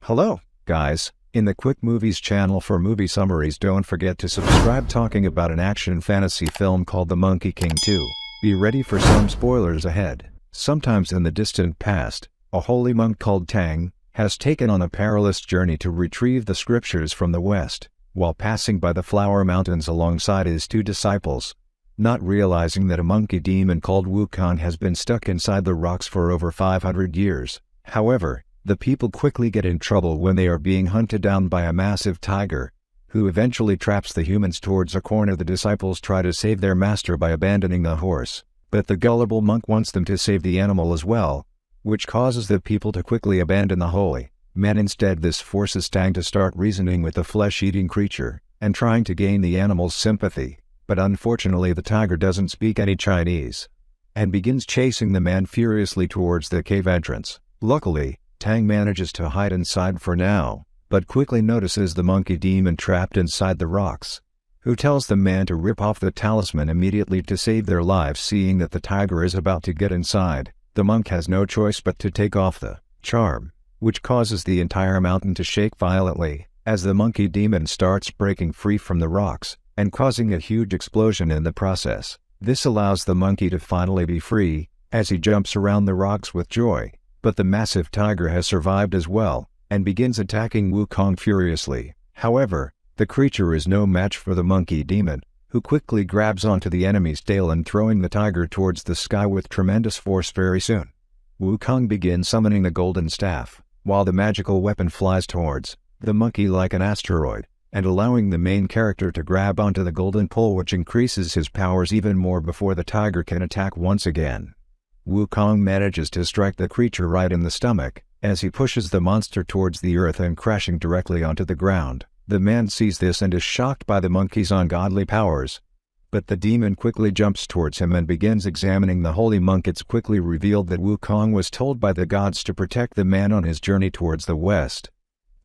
Hello, guys. In the Quick Movies channel for movie summaries, don't forget to subscribe. Talking about an action fantasy film called The Monkey King 2. Be ready for some spoilers ahead. Sometimes in the distant past, a holy monk called Tang has taken on a perilous journey to retrieve the scriptures from the West, while passing by the Flower Mountains alongside his two disciples. Not realizing that a monkey demon called Wukong has been stuck inside the rocks for over 500 years. However, the people quickly get in trouble when they are being hunted down by a massive tiger, who eventually traps the humans towards a corner. The disciples try to save their master by abandoning the horse, but the gullible monk wants them to save the animal as well, which causes the people to quickly abandon the holy man. Instead, this forces Tang to start reasoning with the flesh-eating creature, and trying to gain the animal's sympathy. But unfortunately the tiger doesn't speak any Chinese, and begins chasing the man furiously towards the cave entrance. Luckily, Tang manages to hide inside for now, but quickly notices the monkey demon trapped inside the rocks, who tells the man to rip off the talisman immediately to save their lives. Seeing that the tiger is about to get inside, the monk has no choice but to take off the charm, which causes the entire mountain to shake violently, as the monkey demon starts breaking free from the rocks, and causing a huge explosion in the process. This allows the monkey to finally be free, as he jumps around the rocks with joy. But the massive tiger has survived as well, and begins attacking Wukong furiously. However, the creature is no match for the monkey demon, who quickly grabs onto the enemy's tail and throwing the tiger towards the sky with tremendous force. Very soon, Wukong begins summoning the golden staff, while the magical weapon flies towards the monkey like an asteroid, and allowing the main character to grab onto the golden pole, which increases his powers even more before the tiger can attack once again. Wukong manages to strike the creature right in the stomach, as he pushes the monster towards the earth and crashing directly onto the ground. The man sees this and is shocked by the monkey's ungodly powers, but the demon quickly jumps towards him and begins examining the holy monk. It's quickly revealed that Wukong was told by the gods to protect the man on his journey towards the west.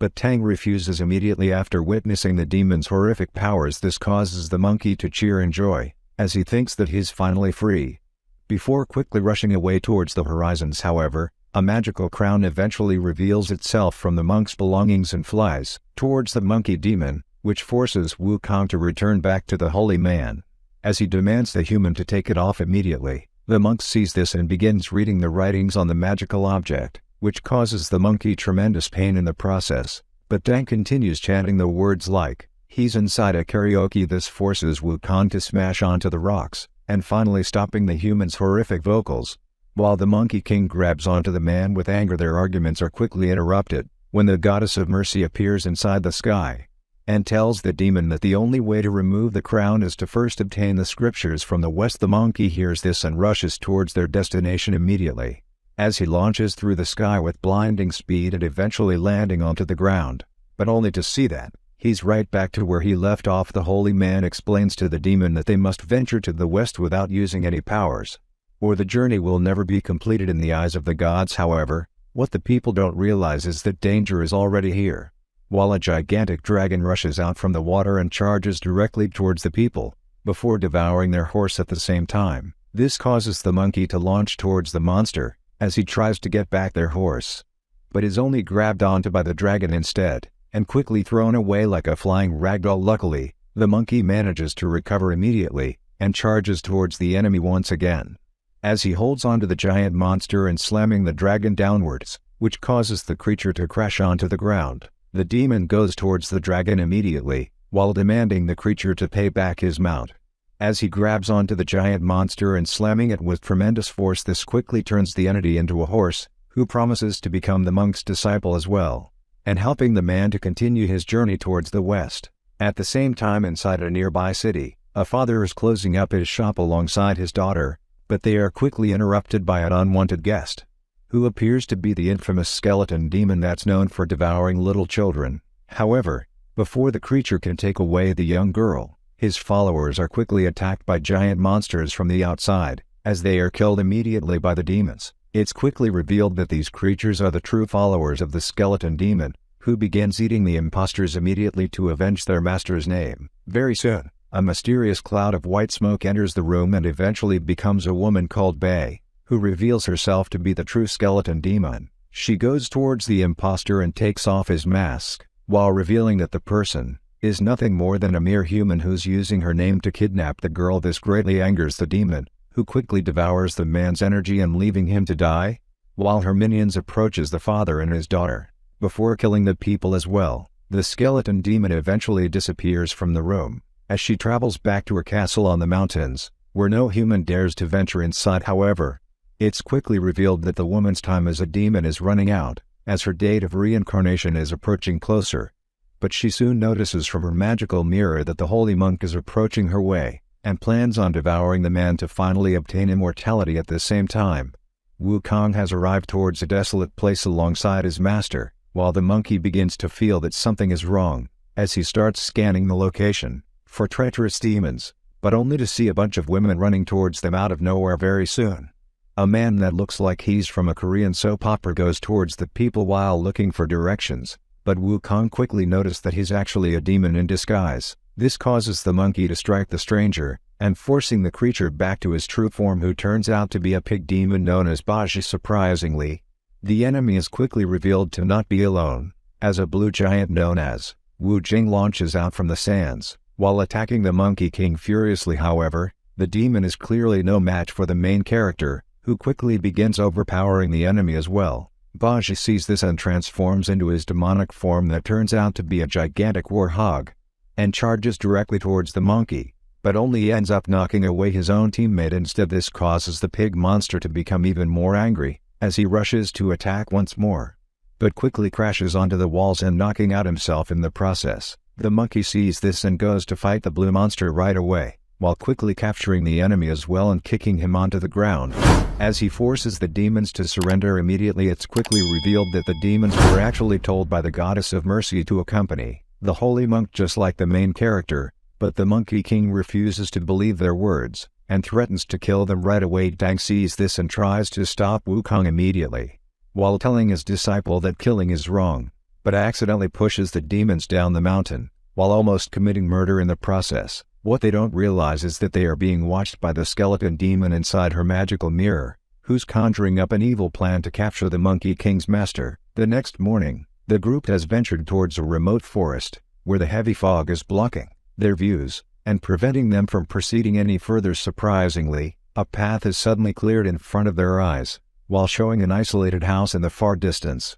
But Tang refuses immediately after witnessing the demon's horrific powers. This causes the monkey to cheer in joy, as he thinks that he's finally free. Before quickly rushing away towards the horizons, however, a magical crown eventually reveals itself from the monk's belongings and flies towards the monkey demon, which forces Wukong to return back to the holy man, as he demands the human to take it off immediately. The monk sees this and begins reading the writings on the magical object, which causes the monkey tremendous pain in the process. But Tang continues chanting the words like he's inside a karaoke. This forces Wukong to smash onto the rocks, and finally stopping the human's horrific vocals. While the Monkey King grabs onto the man with anger, their arguments are quickly interrupted when the goddess of mercy appears inside the sky, and tells the demon that the only way to remove the crown is to first obtain the scriptures from the west. The monkey hears this and rushes towards their destination immediately, as he launches through the sky with blinding speed and eventually landing onto the ground, but only to see that he's right back to where he left off. The holy man explains to the demon that they must venture to the west without using any powers, or the journey will never be completed in the eyes of the gods. However, what the people don't realize is that danger is already here. While a gigantic dragon rushes out from the water and charges directly towards the people, before devouring their horse at the same time. This causes the monkey to launch towards the monster, as he tries to get back their horse, but is only grabbed onto by the dragon instead, and quickly thrown away like a flying ragdoll. Luckily, the monkey manages to recover immediately, and charges towards the enemy once again, as he holds onto the giant monster and slamming the dragon downwards, which causes the creature to crash onto the ground. The demon goes towards the dragon immediately, while demanding the creature to pay back his mount. As he grabs onto the giant monster and slamming it with tremendous force, this quickly turns the entity into a horse, who promises to become the monk's disciple as well, and helping the man to continue his journey towards the west. At the same time, inside a nearby city, a father is closing up his shop alongside his daughter, but they are quickly interrupted by an unwanted guest, who appears to be the infamous skeleton demon that's known for devouring little children. However, before the creature can take away the young girl, his followers are quickly attacked by giant monsters from the outside, as they are killed immediately by the demons. It's quickly revealed that these creatures are the true followers of the skeleton demon, who begins eating the impostors immediately to avenge their master's name. Very soon, a mysterious cloud of white smoke enters the room and eventually becomes a woman called Bei, who reveals herself to be the true skeleton demon. She goes towards the imposter and takes off his mask, while revealing that the person is nothing more than a mere human who's using her name to kidnap the girl. This greatly angers the demon, who quickly devours the man's energy and leaving him to die, while her minions approaches the father and his daughter, before killing the people as well. The skeleton demon eventually disappears from the room, as she travels back to her castle on the mountains, where no human dares to venture inside. However, it's quickly revealed that the woman's time as a demon is running out, as her date of reincarnation is approaching closer. But she soon notices from her magical mirror that the holy monk is approaching her way, and plans on devouring the man to finally obtain immortality. At the same time, Wukong has arrived towards a desolate place alongside his master, while the monkey begins to feel that something is wrong, as he starts scanning the location for treacherous demons, but only to see a bunch of women running towards them out of nowhere very soon. A man that looks like he's from a Korean soap opera goes towards the people while looking for directions, but Wukong quickly notices that he's actually a demon in disguise. This causes the monkey to strike the stranger, and forcing the creature back to his true form, who turns out to be a pig demon known as Baji. Surprisingly, the enemy is quickly revealed to not be alone, as a blue giant known as Wu Jing launches out from the sands, while attacking the Monkey King furiously. However, the demon is clearly no match for the main character, who quickly begins overpowering the enemy as well. Baji sees this and transforms into his demonic form that turns out to be a gigantic warhog, and charges directly towards the monkey, but only ends up knocking away his own teammate instead. This causes the pig monster to become even more angry, as he rushes to attack once more, but quickly crashes onto the walls and knocking out himself in the process. The monkey sees this and goes to fight the blue monster right away, while quickly capturing the enemy as well and kicking him onto the ground. As he forces the demons to surrender immediately, it's quickly revealed that the demons were actually told by the goddess of mercy to accompany the holy monk, just like the main character, but the Monkey King refuses to believe their words, and threatens to kill them right away. Dang sees this and tries to stop Wukong immediately, while telling his disciple that killing is wrong, but accidentally pushes the demons down the mountain, while almost committing murder in the process. What they don't realize is that they are being watched by the skeleton demon inside her magical mirror, who's conjuring up an evil plan to capture the Monkey King's master. The next morning, the group has ventured towards a remote forest, where the heavy fog is blocking their views and preventing them from proceeding any further. Surprisingly, a path is suddenly cleared in front of their eyes, while showing an isolated house in the far distance.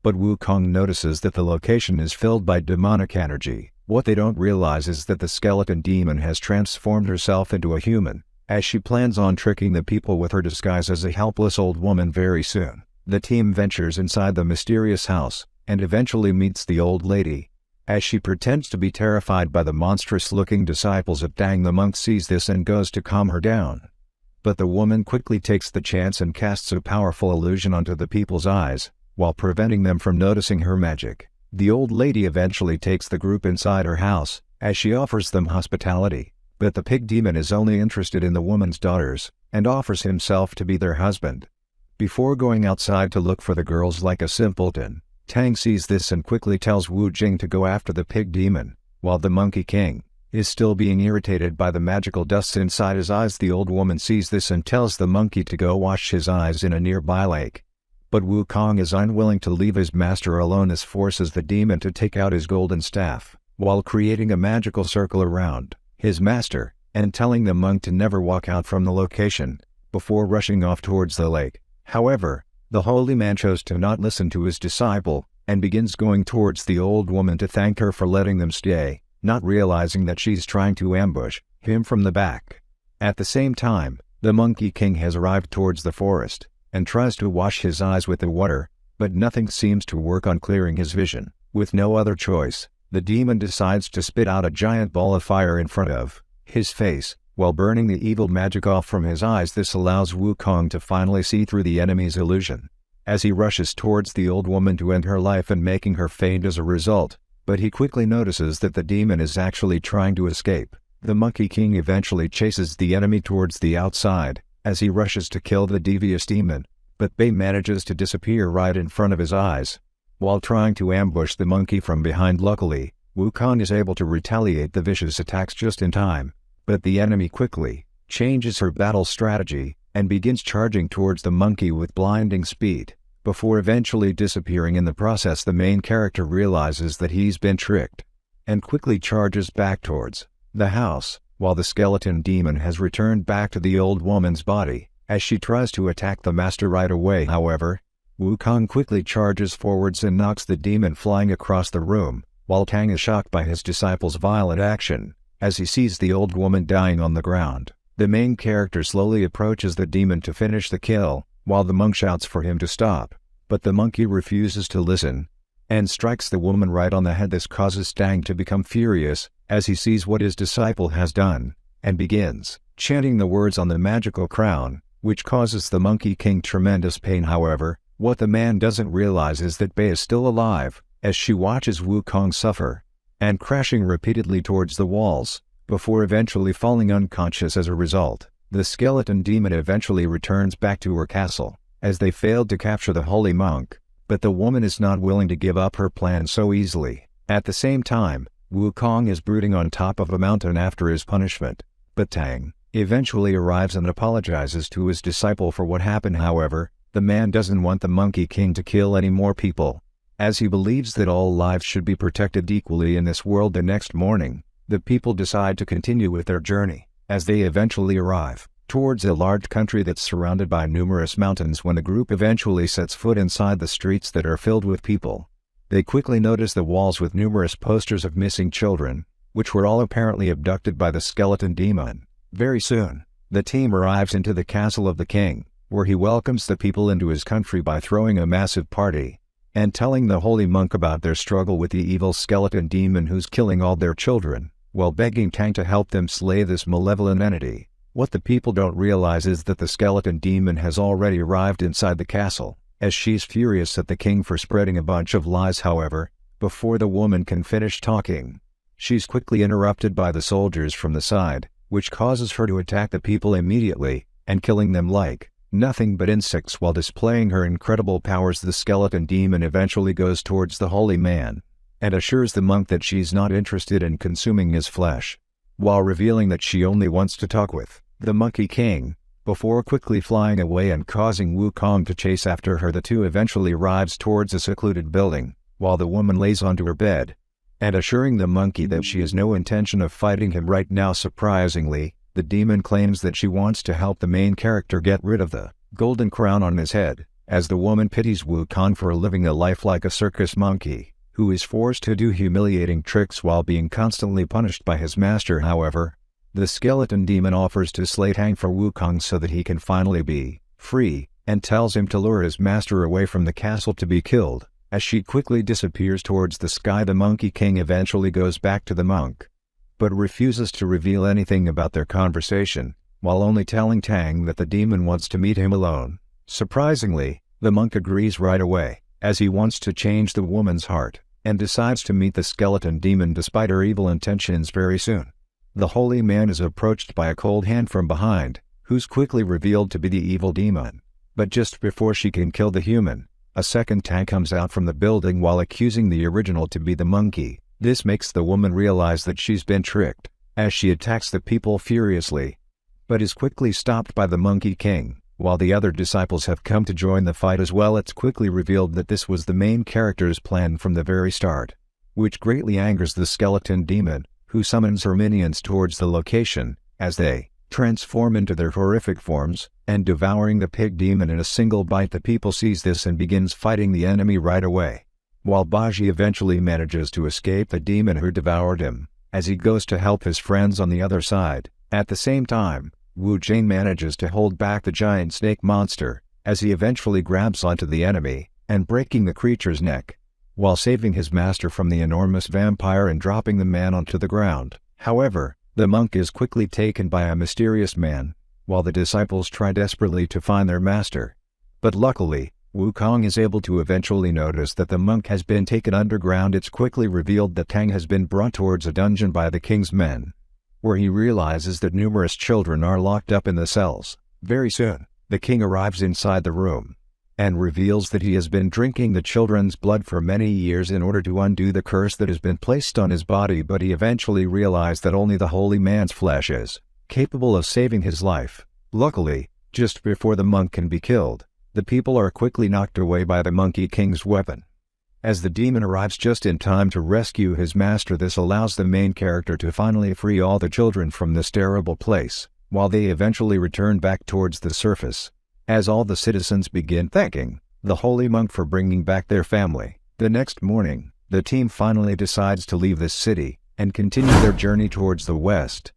But Wukong notices that the location is filled by demonic energy. What they don't realize is that the skeleton demon has transformed herself into a human, as she plans on tricking the people with her disguise as a helpless old woman very soon. The team ventures inside the mysterious house, and eventually meets the old lady, as she pretends to be terrified by the monstrous-looking disciples of Dang. The monk sees this and goes to calm her down, but the woman quickly takes the chance and casts a powerful illusion onto the people's eyes, while preventing them from noticing her magic. The old lady eventually takes the group inside her house, as she offers them hospitality, but the pig demon is only interested in the woman's daughters, and offers himself to be their husband. Before going outside to look for the girls like a simpleton, Tang sees this and quickly tells Wu Jing to go after the pig demon, while the Monkey King is still being irritated by the magical dust inside his eyes. The old woman sees this and tells the monkey to go wash his eyes in a nearby lake. But Wukong is unwilling to leave his master alone, as forces the demon to take out his golden staff, while creating a magical circle around his master, and telling the monk to never walk out from the location, before rushing off towards the lake. However, the holy man chose to not listen to his disciple, and begins going towards the old woman to thank her for letting them stay, not realizing that she's trying to ambush him from the back. At the same time, the Monkey King has arrived towards the forest, and tries to wash his eyes with the water, but nothing seems to work on clearing his vision. With no other choice, the demon decides to spit out a giant ball of fire in front of his face, while burning the evil magic off from his eyes. This allows Wukong to finally see through the enemy's illusion, as he rushes towards the old woman to end her life and making her faint as a result, but he quickly notices that the demon is actually trying to escape. The Monkey King eventually chases the enemy towards the outside, as he rushes to kill the devious demon, but Bei manages to disappear right in front of his eyes, while trying to ambush the monkey from behind. Luckily, Wukong is able to retaliate the vicious attacks just in time, but the enemy quickly changes her battle strategy, and begins charging towards the monkey with blinding speed. before eventually disappearing in the process. The main character realizes that he's been tricked and quickly charges back towards the house, while the skeleton demon has returned back to the old woman's body. As she tries to attack the master right away, however, Wukong quickly charges forwards and knocks the demon flying across the room, while Tang is shocked by his disciple's violent action. As he sees the old woman dying on the ground, the main character slowly approaches the demon to finish the kill, while the monk shouts for him to stop, but the monkey refuses to listen and strikes the woman right on the head. This causes Tang to become furious as he sees what his disciple has done, and begins chanting the words on the magical crown, which causes the Monkey King tremendous pain. However, what the man doesn't realize is that Bei is still alive, as she watches Wukong suffer and crashing repeatedly towards the walls, before eventually falling unconscious. As a result, the skeleton demon eventually returns back to her castle, as they failed to capture the holy monk, but the woman is not willing to give up her plan so easily. At the same time, Wukong is brooding on top of a mountain after his punishment, but Tang eventually arrives and apologizes to his disciple for what happened. However, the man doesn't want the Monkey King to kill any more people, as he believes that all lives should be protected equally in this world. The next morning, the people decide to continue with their journey, as they eventually arrive towards a large country that's surrounded by numerous mountains. When the group eventually sets foot inside the streets that are filled with people, they quickly notice the walls with numerous posters of missing children, which were all apparently abducted by the skeleton demon. Very soon, the team arrives into the castle of the king, where he welcomes the people into his country by throwing a massive party and telling the holy monk about their struggle with the evil skeleton demon who's killing all their children, while begging Tang to help them slay this malevolent entity. What the people don't realize is that the skeleton demon has already arrived inside the castle, as she's furious at the king for spreading a bunch of lies. However, before the woman can finish talking, she's quickly interrupted by the soldiers from the side, which causes her to attack the people immediately and killing them like nothing but insects. While displaying her incredible powers, the skeleton demon eventually goes towards the holy man and assures the monk that she's not interested in consuming his flesh, while revealing that she only wants to talk with the Monkey King, before quickly flying away and causing Wukong to chase after her. The two eventually arrives towards a secluded building, while the woman lays onto her bed and assuring the monkey that she has no intention of fighting him right now. Surprisingly, the demon claims that she wants to help the main character get rid of the golden crown on his head, as the woman pities Wukong for living a life like a circus monkey, who is forced to do humiliating tricks while being constantly punished by his master. However, the skeleton demon offers to slay Tang for Wukong so that he can finally be free, and tells him to lure his master away from the castle to be killed. As she quickly disappears towards the sky, the Monkey King eventually goes back to the monk, but refuses to reveal anything about their conversation, while only telling Tang that the demon wants to meet him alone. Surprisingly, the monk agrees right away, as he wants to change the woman's heart, and decides to meet the skeleton demon despite her evil intentions. Very soon, the holy man is approached by a cold hand from behind, who's quickly revealed to be the evil demon. But just before she can kill the human, a second Tang comes out from the building while accusing the original to be the monkey. This makes the woman realize that she's been tricked, as she attacks the people furiously, but is quickly stopped by the Monkey King. While the other disciples have come to join the fight as well, it's quickly revealed that this was the main character's plan from the very start, which greatly angers the skeleton demon, who summons her minions towards the location, as they transform into their horrific forms, and devouring the pig demon in a single bite. The people sees this and begins fighting the enemy right away, while Baji eventually manages to escape the demon who devoured him, as he goes to help his friends on the other side. At the same time, Wu Jing manages to hold back the giant snake monster, as he eventually grabs onto the enemy, and breaking the creature's neck, while saving his master from the enormous vampire and dropping the man onto the ground. However, the monk is quickly taken by a mysterious man, while the disciples try desperately to find their master. But luckily, Wukong is able to eventually notice that the monk has been taken underground. It's quickly revealed that Tang has been brought towards a dungeon by the king's men, where he realizes that numerous children are locked up in the cells. Very soon, the king arrives inside the room, and reveals that he has been drinking the children's blood for many years in order to undo the curse that has been placed on his body. But he eventually realized that only the holy man's flesh is capable of saving his life. Luckily, just before the monk can be killed, The people are quickly knocked away by the Monkey King's weapon. As the demon arrives just in time to rescue his master, this allows the main character to finally free all the children from this terrible place, while they eventually return back towards the surface. As all the citizens begin thanking the holy monk for bringing back their family, the next morning, the team finally decides to leave this city and continue their journey towards the west,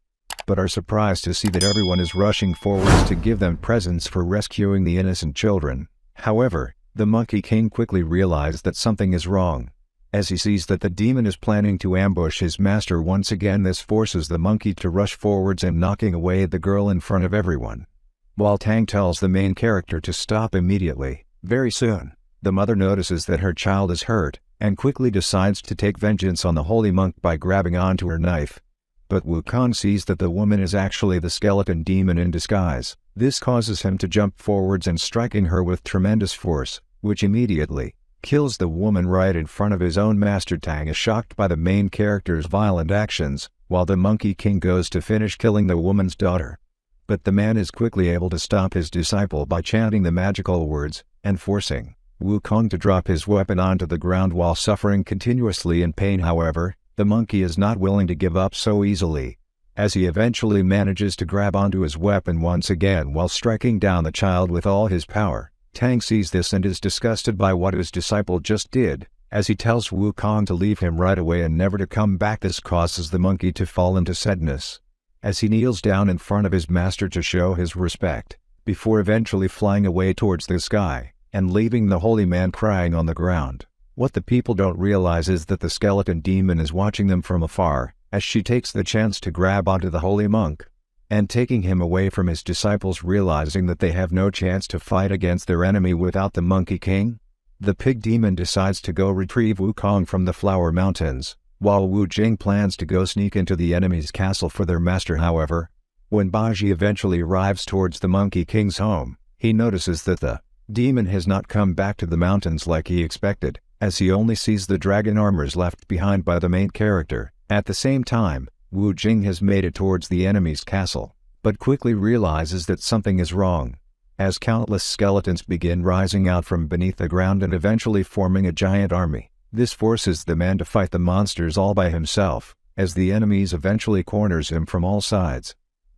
but are surprised to see that everyone is rushing forwards to give them presents for rescuing the innocent children. However, the Monkey King quickly realizes that something is wrong. As he sees that the demon is planning to ambush his master once again, this forces the monkey to rush forwards and knocking away the girl in front of everyone. While Tang tells the main character to stop immediately, very soon, the mother notices that her child is hurt, and quickly decides to take vengeance on the holy monk by grabbing onto her knife. But Wukong sees that the woman is actually the skeleton demon in disguise. This causes him to jump forwards and striking her with tremendous force, which immediately kills the woman right in front of his own master. Tang is shocked by the main character's violent actions, while the Monkey King goes to finish killing the woman's daughter. But the man is quickly able to stop his disciple by chanting the magical words, and forcing Wukong to drop his weapon onto the ground while suffering continuously in pain. However, the monkey is not willing to give up so easily, as he eventually manages to grab onto his weapon once again while striking down the child with all his power. Tang sees this and is disgusted by what his disciple just did, as he tells Wukong to leave him right away and never to come back. This causes the monkey to fall into sadness, as he kneels down in front of his master to show his respect, before eventually flying away towards the sky, and leaving the holy man crying on the ground. What the people don't realize is that the skeleton demon is watching them from afar, as she takes the chance to grab onto the holy monk, and taking him away from his disciples. Realizing that they have no chance to fight against their enemy without the Monkey King, the pig demon decides to go retrieve Wukong from the Flower Mountains, while Wu Jing plans to go sneak into the enemy's castle for their master. However, when Baji eventually arrives towards the Monkey King's home, he notices that the demon has not come back to the mountains like he expected, as he only sees the dragon armors left behind by the main character. At the same time, Wu Jing has made it towards the enemy's castle, but quickly realizes that something is wrong, as countless skeletons begin rising out from beneath the ground and eventually forming a giant army. This forces the man to fight the monsters all by himself, as the enemies eventually corners him from all sides.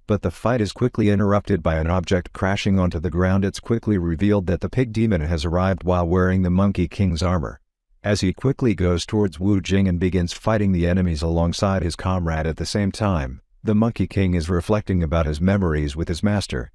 But the fight is quickly interrupted by an object crashing onto the ground. It's quickly revealed that the pig demon has arrived while wearing the Monkey King's armor. As he quickly goes towards Wu Jing and begins fighting the enemies alongside his comrade at the same time, the Monkey King is reflecting about his memories with his master,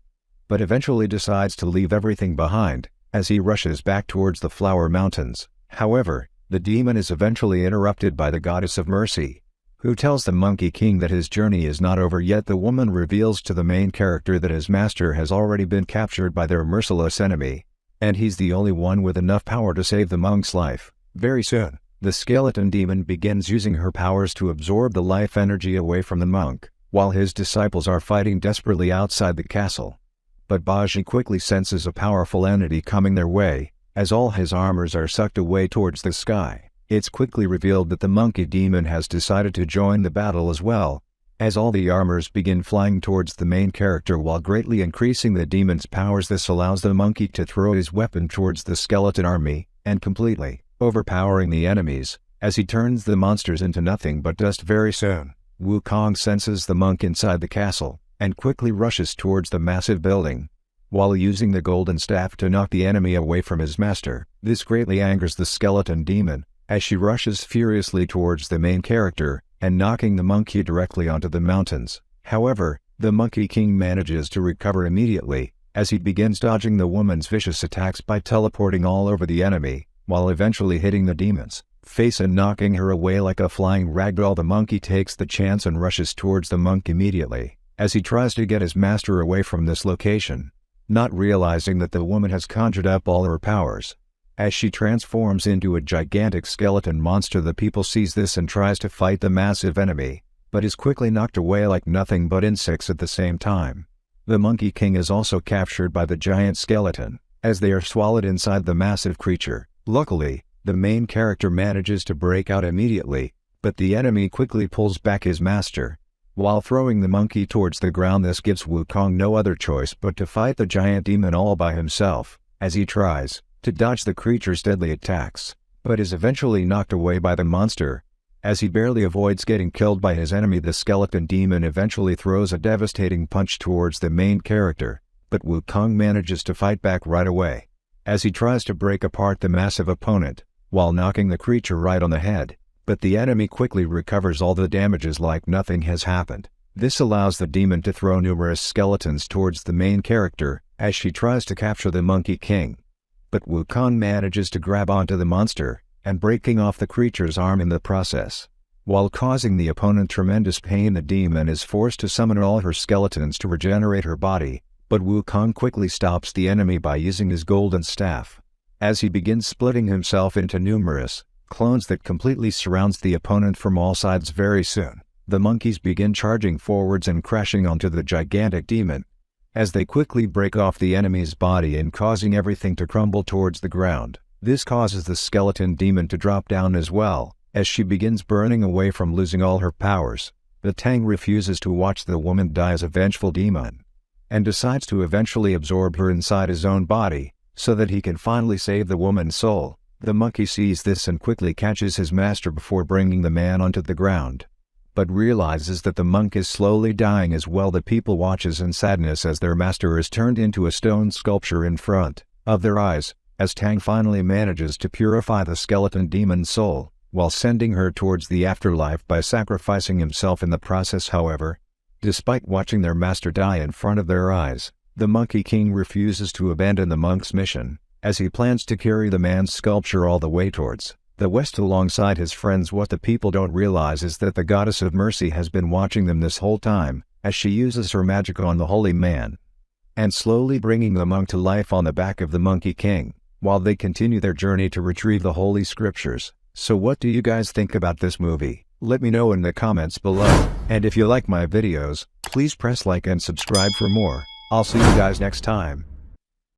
but eventually decides to leave everything behind, as he rushes back towards the Flower Mountains. However, the demon is eventually interrupted by the Goddess of Mercy, who tells the Monkey King that his journey is not over yet. The woman reveals to the main character that his master has already been captured by their merciless enemy, and he's the only one with enough power to save the monk's life. Very soon, the skeleton demon begins using her powers to absorb the life energy away from the monk, while his disciples are fighting desperately outside the castle. But Baji quickly senses a powerful entity coming their way, as all his armors are sucked away towards the sky. It's quickly revealed that the monkey demon has decided to join the battle as well, as all the armors begin flying towards the main character while greatly increasing the demon's powers. This allows the monkey to throw his weapon towards the skeleton army, and completely overpowering the enemies, as he turns the monsters into nothing but dust. Very soon, Wukong senses the monk inside the castle, and quickly rushes towards the massive building, while using the golden staff to knock the enemy away from his master. This greatly angers the skeleton demon, as she rushes furiously towards the main character, and knocking the monkey directly onto the mountains. However, the Monkey King manages to recover immediately, as he begins dodging the woman's vicious attacks by teleporting all over the enemy, while eventually hitting the demon's face and knocking her away like a flying ragdoll. The monkey takes the chance and rushes towards the monk immediately, as he tries to get his master away from this location, not realizing that the woman has conjured up all her powers. As she transforms into a gigantic skeleton monster, the people sees this and tries to fight the massive enemy, but is quickly knocked away like nothing but insects at the same time. The Monkey King is also captured by the giant skeleton, as they are swallowed inside the massive creature. Luckily, the main character manages to break out immediately, but the enemy quickly pulls back his master, while throwing the monkey towards the ground. This gives Wukong no other choice but to fight the giant demon all by himself. as he tries to dodge the creature's deadly attacks, but is eventually knocked away by the monster. As he barely avoids getting killed by his enemy, the skeleton demon eventually throws a devastating punch towards the main character, but Wukong manages to fight back right away. As he tries to break apart the massive opponent, while knocking the creature right on the head, but the enemy quickly recovers all the damages like nothing has happened. This allows the demon to throw numerous skeletons towards the main character, as she tries to capture the Monkey King. But Wukong manages to grab onto the monster, and breaking off the creature's arm in the process. While causing the opponent tremendous pain, the demon is forced to summon all her skeletons to regenerate her body, but Wukong quickly stops the enemy by using his golden staff. As he begins splitting himself into numerous clones that completely surrounds the opponent from all sides, very soon, the monkeys begin charging forwards and crashing onto the gigantic demon. As they quickly break off the enemy's body and causing everything to crumble towards the ground, this causes the skeleton demon to drop down as well, as she begins burning away from losing all her powers. The Tang refuses to watch the woman die as a vengeful demon, and decides to eventually absorb her inside his own body, so that he can finally save the woman's soul. The monkey sees this and quickly catches his master before bringing the man onto the ground, but realizes that the monk is slowly dying as well. The people watches in sadness as their master is turned into a stone sculpture in front of their eyes, as Tang finally manages to purify the skeleton demon's soul, while sending her towards the afterlife by sacrificing himself in the process. However, despite watching their master die in front of their eyes, the Monkey King refuses to abandon the monk's mission, as he plans to carry the man's sculpture all the way towards the west alongside his friends. What the people don't realize is that the goddess of mercy has been watching them this whole time, as she uses her magic on the holy man, and slowly bringing the monk to life on the back of the Monkey King, while they continue their journey to retrieve the holy scriptures. So what do you guys think about this movie? Let me know in the comments below. And if you like my videos, please press like and subscribe for more. I'll see you guys next time.